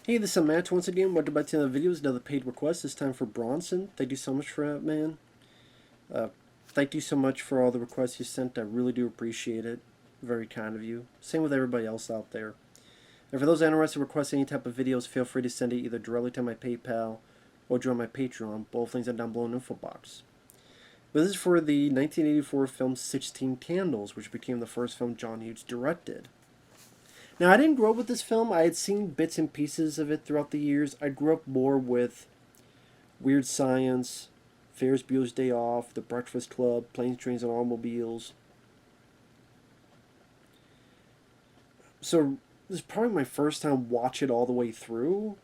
Hey, this is Matt once again. Welcome back to another video. It's another paid request. This time for Bronson. Thank you so much for that, man. Uh, Thank you so much for all the requests you sent. I really do appreciate it. Very kind of you. Same with everybody else out there. And for those interested in requesting any type of videos, feel free to send it either directly to my PayPal or join my Patreon. Both links are down below in the info box. But this is for the 1984 film 16 Candles, which became the first film John Hughes directed. Now, I didn't grow up with this film. I had seen bits and pieces of it throughout the years. I grew up more with Weird Science, Ferris Bueller's Day Off, The Breakfast Club, Planes, Trains, and Automobiles. So, this is probably my first time watch it all the way through.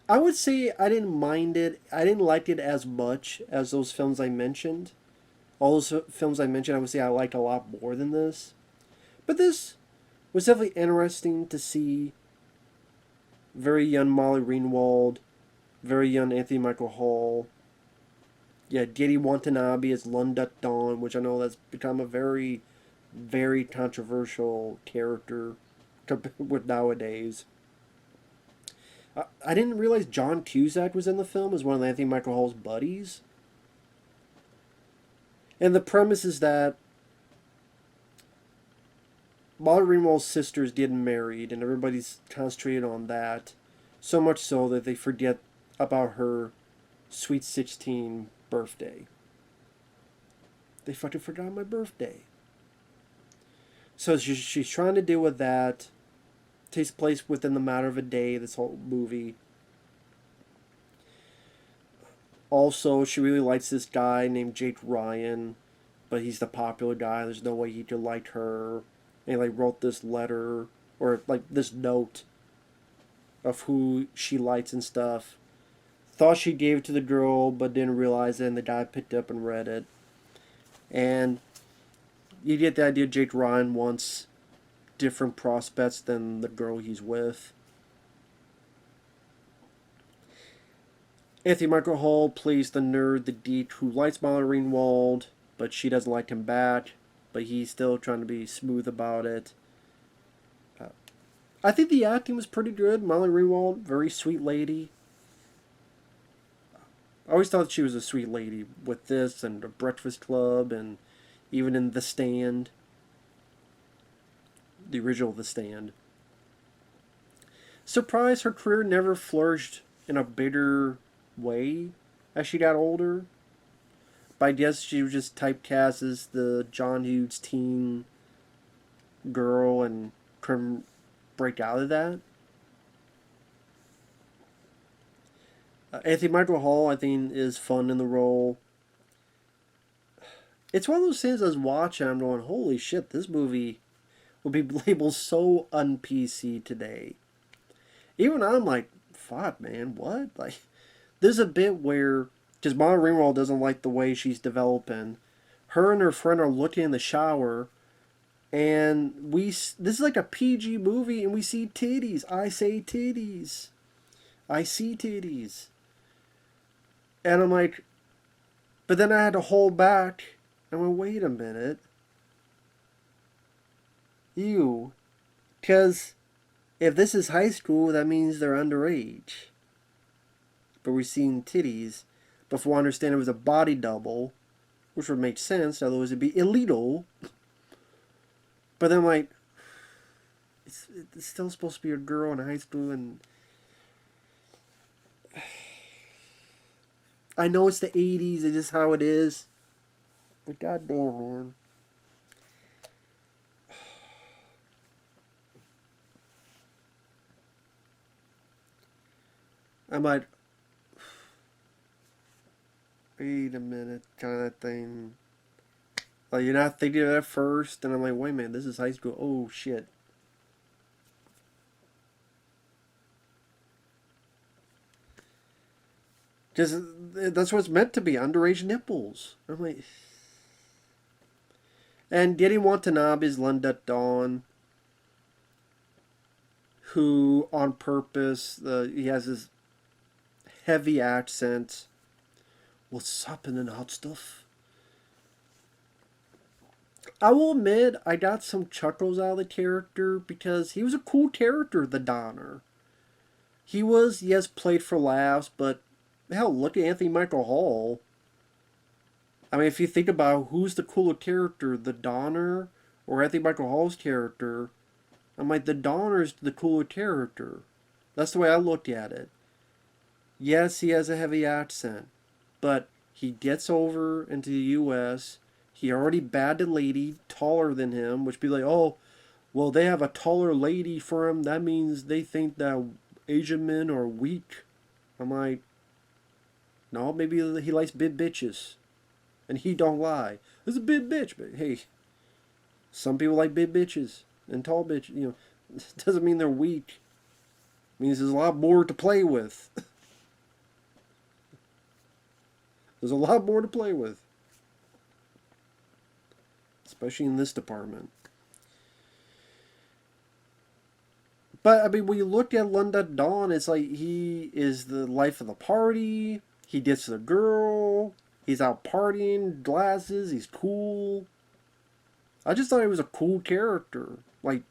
I would say I didn't mind it. I didn't like it as much as those films I mentioned. All those films I mentioned, I would say I like a lot more than this. But this was definitely interesting to see very young Molly Ringwald, very young Anthony Michael Hall. Yeah, Diddy Watanabe as Londa Dawn, which I know that's become a very, very controversial character with nowadays. I didn't realize John Cusack was in the film as one of Anthony Michael Hall's buddies. And the premise is that Molly Ringwald's sister's getting married, and everybody's concentrated on that. So much so that they forget about her sweet 16 birthday. They fucking forgot my birthday. So she's trying to deal with that. Takes place within the matter of a day, this whole movie. Also, she really likes this guy named Jake Ryan, but he's the popular guy. There's no way he could like her. And he wrote this letter, or this note of who she likes and stuff. Thought she gave it to the girl, but didn't realize it, and the guy picked it up and read it. And you get the idea Jake Ryan wants different prospects than the girl he's with. Anthony Michael Hall plays the nerd, the geek, who likes Molly Ringwald, but she doesn't like him back. But he's still trying to be smooth about it. I think the acting was pretty good. Molly Ringwald, very sweet lady. I always thought she was a sweet lady with this and The Breakfast Club and even in The Stand. The original The Stand. Surprised her career never flourished in a bigger way as she got older. But I guess she was just typecast as the John Hughes teen girl and couldn't break out of that. Anthony Michael Hall, I think, is fun in the role. It's one of those things I was watching, I'm going, holy shit, this movie would be labeled so un-PC today. Even I'm like, fuck, man, what? Like, there's a bit where, because Molly Ringwald doesn't like the way she's developing, her and her friend are looking in the shower, and this is like a PG movie, and we see titties. I say titties. I see titties. And I'm like, but then I had to hold back. I went, wait a minute. Ew. Because if this is high school, that means they're underage. But we're seeing titties. But for one, understand it was a body double, which would make sense, otherwise it'd be illegal. But then, like, it's still supposed to be a girl in high school, and I know it's the 80s, it's just how it is. But goddamn, man. I'm like, wait a minute, kind of thing. Like, you're not thinking of that first, and I'm like, wait a minute, this is high school. Oh, shit. Because that's what it's meant to be, underage nipples. I'm like... And Diddy Watanabe's Londa Dawn, who, on purpose, he has this heavy accent. What's happening, hot stuff? I will admit, I got some chuckles out of the character because he was a cool character, the Donner. He was, yes, played for laughs, but hell, look at Anthony Michael Hall. I mean, if you think about who's the cooler character, the Donner or Anthony Michael Hall's character, I'm like, the Donner's the cooler character. That's the way I looked at it. Yes, he has a heavy accent, but he gets over into the U.S. He already bagged a lady taller than him, which be like, oh, well, they have a taller lady for him. That means they think that Asian men are weak. I'm like, no, maybe he likes big bitches, and he don't lie. It's a big bitch, but hey, some people like big bitches and tall bitches. You know, it doesn't mean they're weak. It means there's a lot more to play with. There's a lot more to play with, especially in this department. But I mean, when you look at Londa Dawn, it's like he is the life of the party. He gets the girl. He's out partying, glasses. He's cool. I just thought he was a cool character, like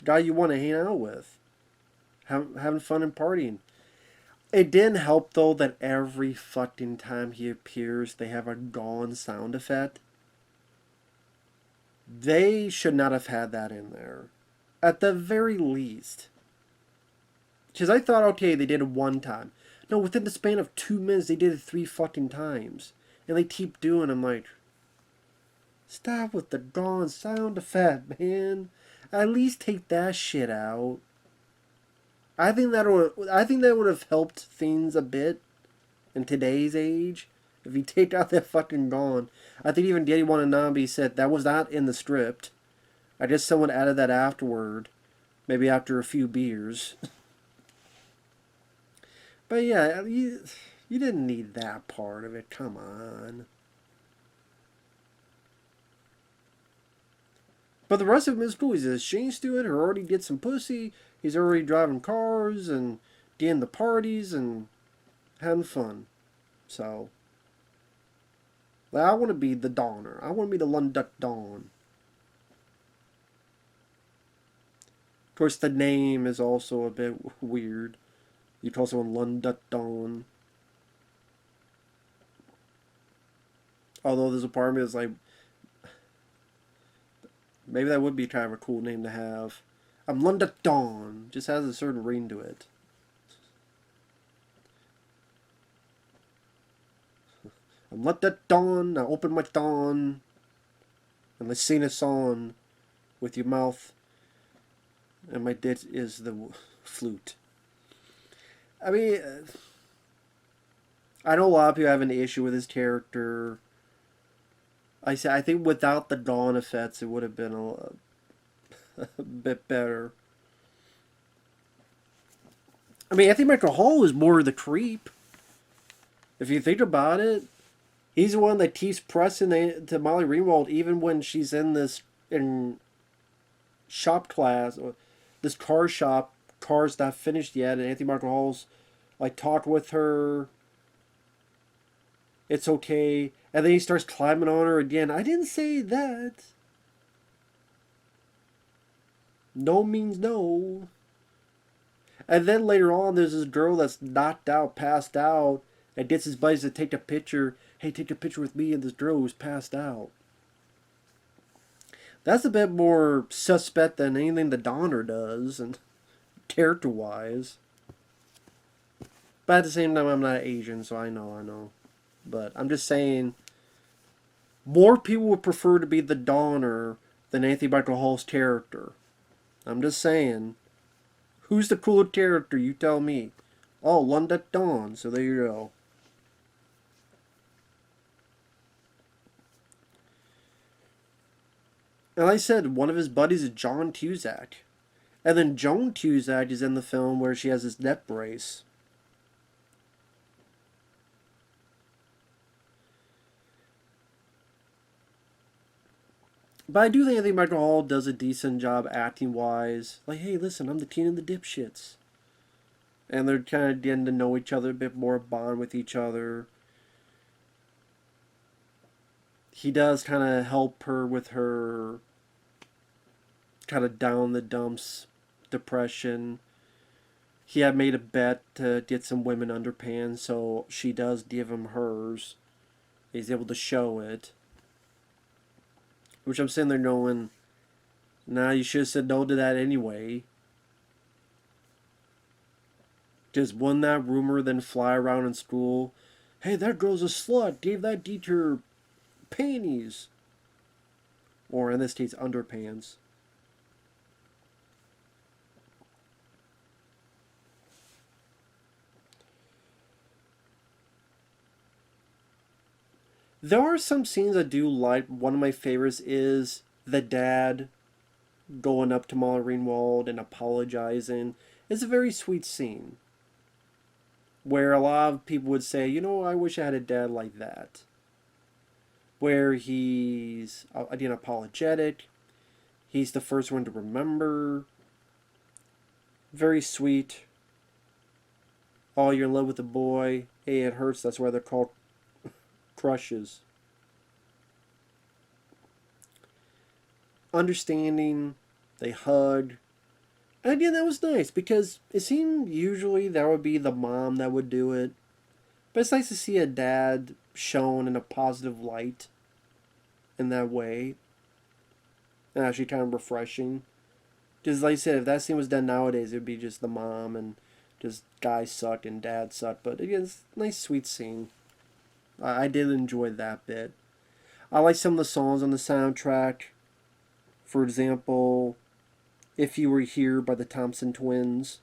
guy you want to hang out with, having fun and partying. It didn't help though that every fucking time he appears, they have a gone sound effect. They should not have had that in there, at the very least. Because I thought, okay, they did it one time. No, within the span of 2 minutes, they did it 3 fucking times. And they keep doing it. I'm like, stop with the gone sound effect, man. At least take that shit out. I think that would have helped things a bit in today's age. If you take out that fucking gone. I think even Daddy Wananabe said that was not in the script. I guess someone added that afterward. Maybe after a few beers. But yeah, you didn't need that part of it. Come on. But the rest of him is cool. He's a Shane Stewart who already did some pussy. He's already driving cars and getting the parties and having fun. So, I want to be the Donner. I want to be the Londa Dawn. Of course, the name is also a bit weird. You call someone Londa Dawn. Although there's a part of me that's like, maybe that would be kind of a cool name to have. I'm Londa Dawn. Just has a certain ring to it. I'm Londa Dawn. I open my dawn. And let's sing a song with your mouth. And my dick is the flute. I mean, I know a lot of people have an issue with his character. I think without the dawn effects, it would have been a bit better. I mean, Anthony Michael Hall is more the creep. If you think about it, he's the one that keeps pressing to Molly Ringwald even when she's in shop class, or this car shop. Car's not finished yet, and Anthony Michael Hall's like talked with her. It's okay, and then he starts climbing on her again. I didn't say that. No means no. And then later on, there's this girl that's knocked out, passed out, and gets his buddies to take a picture. Hey, take a picture with me and this girl who's passed out. That's a bit more suspect than anything the Donner does, and character-wise. But at the same time, I'm not Asian, so I know. But I'm just saying, more people would prefer to be the Donner than Anthony Michael Hall's character. I'm just saying, who's the cooler character? You tell me. Oh, Londa Dawn. So there you go. And like I said, one of his buddies is John Cusack. And then Joan Cusack is in the film where she has this neck brace. But I do think Michael Hall does a decent job acting-wise. Like, hey, listen, I'm the teen of the dipshits. And they're kind of getting to know each other a bit more, bond with each other. he does kind of help her with her kind of down the dumps depression. He had made a bet to get some women underpants, so she does give him hers. He's able to show it. Which I'm sitting there going, nah, you should have said no to that anyway. Just wouldn't that rumor then fly around in school? Hey, that girl's a slut. Gave that teacher panties. Or in this case, underpants. There are some scenes I do like. One of my favorites is the dad going up to Molly Ringwald and apologizing. It's a very sweet scene. Where a lot of people would say, you know, I wish I had a dad like that. Where he's, again, apologetic. He's the first one to remember. Very sweet. Oh, you're in love with a boy. Hey, it hurts. That's why they're called crushes. Understanding. They hug. And again, that was nice because it seemed usually that would be the mom that would do it. But it's nice to see a dad shown in a positive light in that way. And actually kind of refreshing. Just like I said, if that scene was done nowadays, it would be just the mom and just guys suck and dad suck. But again, it's a nice, sweet scene. I did enjoy that bit. I like some of the songs on the soundtrack. For example, If You Were Here by the Thompson Twins.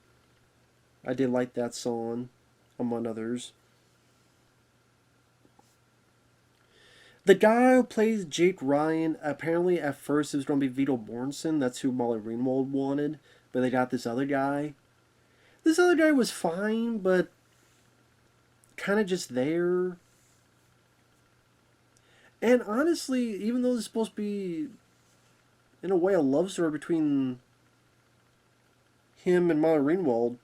I did like that song, among others. The guy who plays Jake Ryan, apparently at first it was going to be Vito Bronson. That's who Molly Ringwald wanted. But they got this other guy. This other guy was fine, but kind of just there. And honestly, even though this is supposed to be, in a way, a love story between him and Molly Ringwald,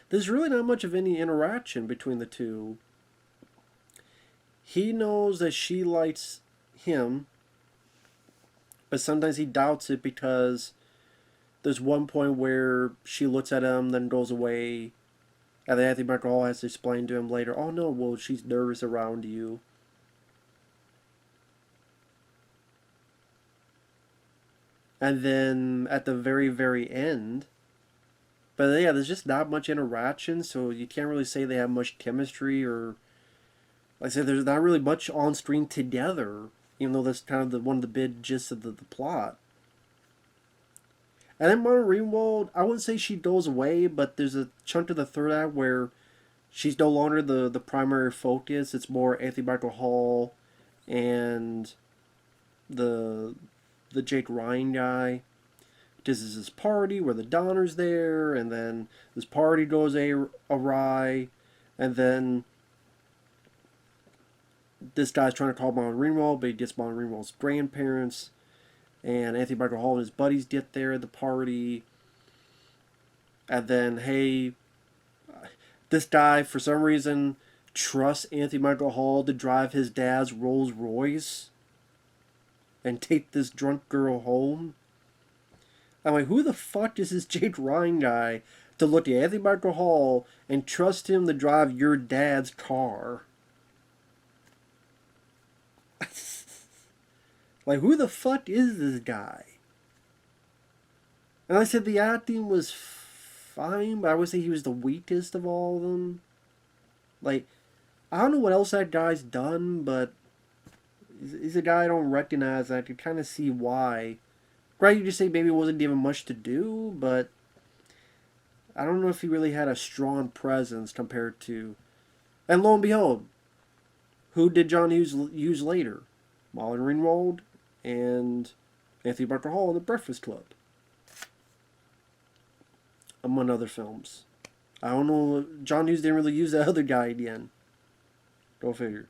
there's really not much of any interaction between the two. He knows that she likes him, but sometimes he doubts it because there's one point where she looks at him, then goes away, and then Anthony Michael Hall has to explain to him later, oh no, well, she's nervous around you. And then at the very, very end, but yeah, there's just not much interaction, so you can't really say they have much chemistry or, like I said, there's not really much on screen together, even though that's kind of one of the big gists of the plot. And then Molly Ringwald, I wouldn't say she goes away, but there's a chunk of the third act where she's no longer the primary focus. It's more Anthony Michael Hall and the Jake Ryan guy. This is his party where the Donner's there, and then this party goes awry, and then this guy's trying to call Molly Ringwald, but he gets Molly Ringwald's grandparents, and Anthony Michael Hall and his buddies get there at the party, and then, hey, this guy, for some reason, trusts Anthony Michael Hall to drive his dad's Rolls Royce and take this drunk girl home. I'm like, who the fuck is this Jake Ryan guy to look at Anthony Michael Hall and trust him to drive your dad's car? Like, who the fuck is this guy? And like I said, the acting was fine, but I would say he was the weakest of all of them. Like, I don't know what else that guy's done, but he's a guy I don't recognize. I could kind of see why. Right, you just say maybe it wasn't given much to do, but I don't know if he really had a strong presence compared to... And lo and behold, who did John Hughes use later? Molly Ringwald and Anthony Barker Hall in The Breakfast Club, among other films. I don't know, John Hughes didn't really use that other guy again. Go figure.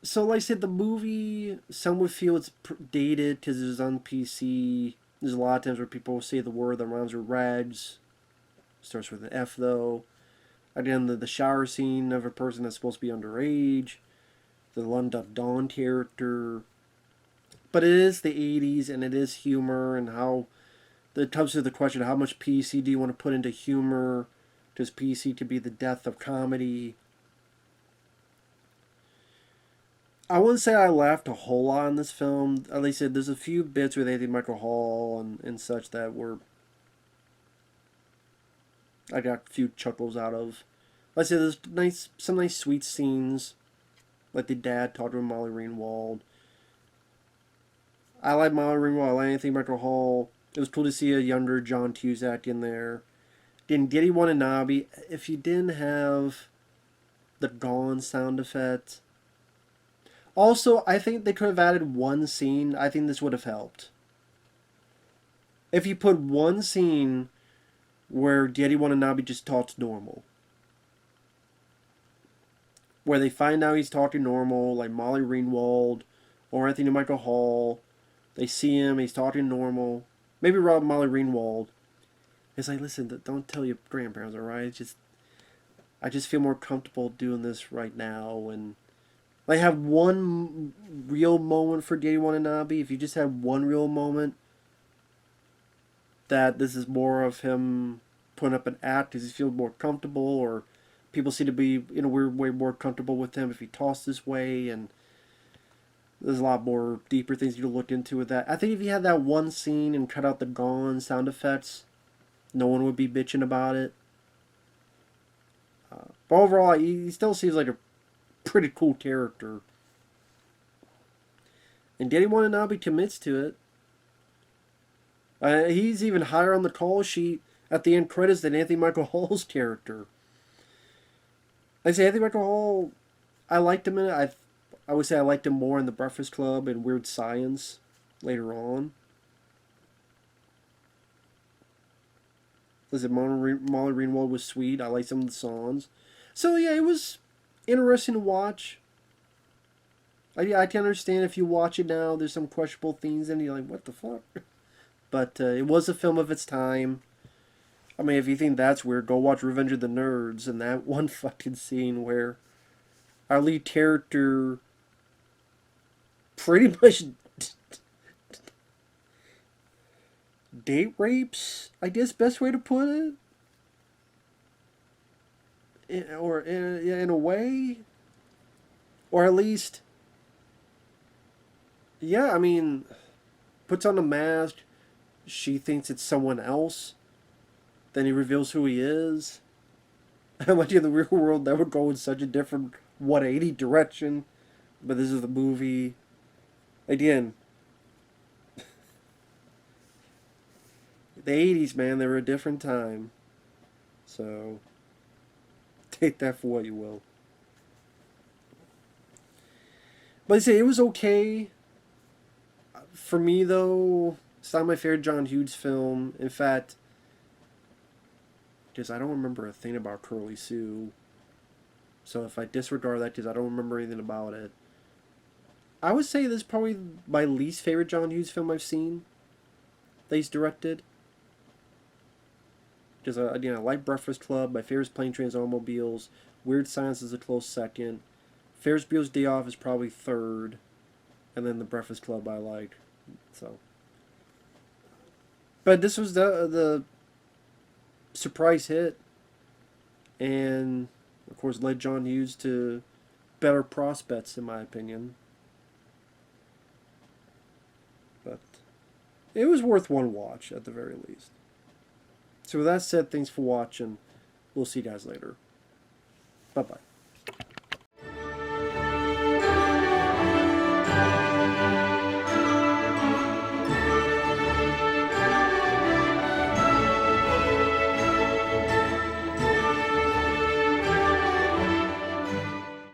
So, like I said, the movie, some would feel it's dated because it was on PC. There's a lot of times where people say the word that rhymes with rags. Starts with an F, though. Again, the shower scene of a person that's supposed to be underage, the Londa Dawn character. But it is the 80s, and it is humor, and how it comes to the question, how much PC do you want to put into humor? Does PC to be the death of comedy? I wouldn't say I laughed a whole lot in this film. At least there's a few bits with Anthony Michael Hall and such that were I got a few chuckles out of. Like I said, there's some nice sweet scenes, like the dad talking to Molly Ringwald. I like Molly Ringwald. I like Anthony Michael Hall. It was cool to see a younger John Hughes act in there. Didn't get anyone a Nabi. If you didn't have the Gone sound effect. Also, I think they could have added one scene. I think this would have helped. If you put one scene where Daddy Wananabe just talks normal. Where they find out he's talking normal, like Molly Ringwald or Anthony Michael Hall. They see him, he's talking normal. Maybe Rob Molly Ringwald. It's like, listen, don't tell your grandparents, alright? I just feel more comfortable doing this right now. And like, have one real moment for Daddy Wananabe. If you just have one real moment, that this is more of him putting up an act because he feels more comfortable, or people seem to be in a weird way more comfortable with him if he talks this way, and there's a lot more deeper things you look into with that. I think if you had that one scene and cut out the Gone sound effects, no one would be bitching about it. But overall, he still seems like a pretty cool character. And Daddy Wananabe commits to it. He's even higher on the call sheet at the end credits than Anthony Michael Hall's character. I say Anthony Michael Hall, I liked him in it. I would say I liked him more in The Breakfast Club and Weird Science later on. Listen, Molly Ringwald was sweet. I liked some of the songs. So yeah, it was interesting to watch. I can understand if you watch it now, there's some questionable things and you're like, what the fuck? But it was a film of its time. I mean, if you think that's weird, go watch Revenge of the Nerds and that one fucking scene where our lead character pretty much date rapes, I guess, best way to put it. Or in a way. Or at least, yeah, I mean, puts on a mask. She thinks it's someone else. Then he reveals who he is. How much in the real world that would go in such a different 180 direction. But this is the movie. Again, the 80s, man, they were a different time. So, take that for what you will. But I say, it was okay. For me, though, it's not my favorite John Hughes film. In fact, because I don't remember a thing about Curly Sue. So if I disregard that because I don't remember anything about it, I would say this is probably my least favorite John Hughes film I've seen that he's directed. Because, again, I like Breakfast Club. My favorite is Plane, Trains, Automobiles. Weird Science is a close second. Ferris Bueller's Day Off is probably third. And then The Breakfast Club I like. So, but this was the surprise hit. And, of course, led John Hughes to better prospects, in my opinion. But it was worth one watch, at the very least. So with that said, thanks for watching. We'll see you guys later. Bye-bye.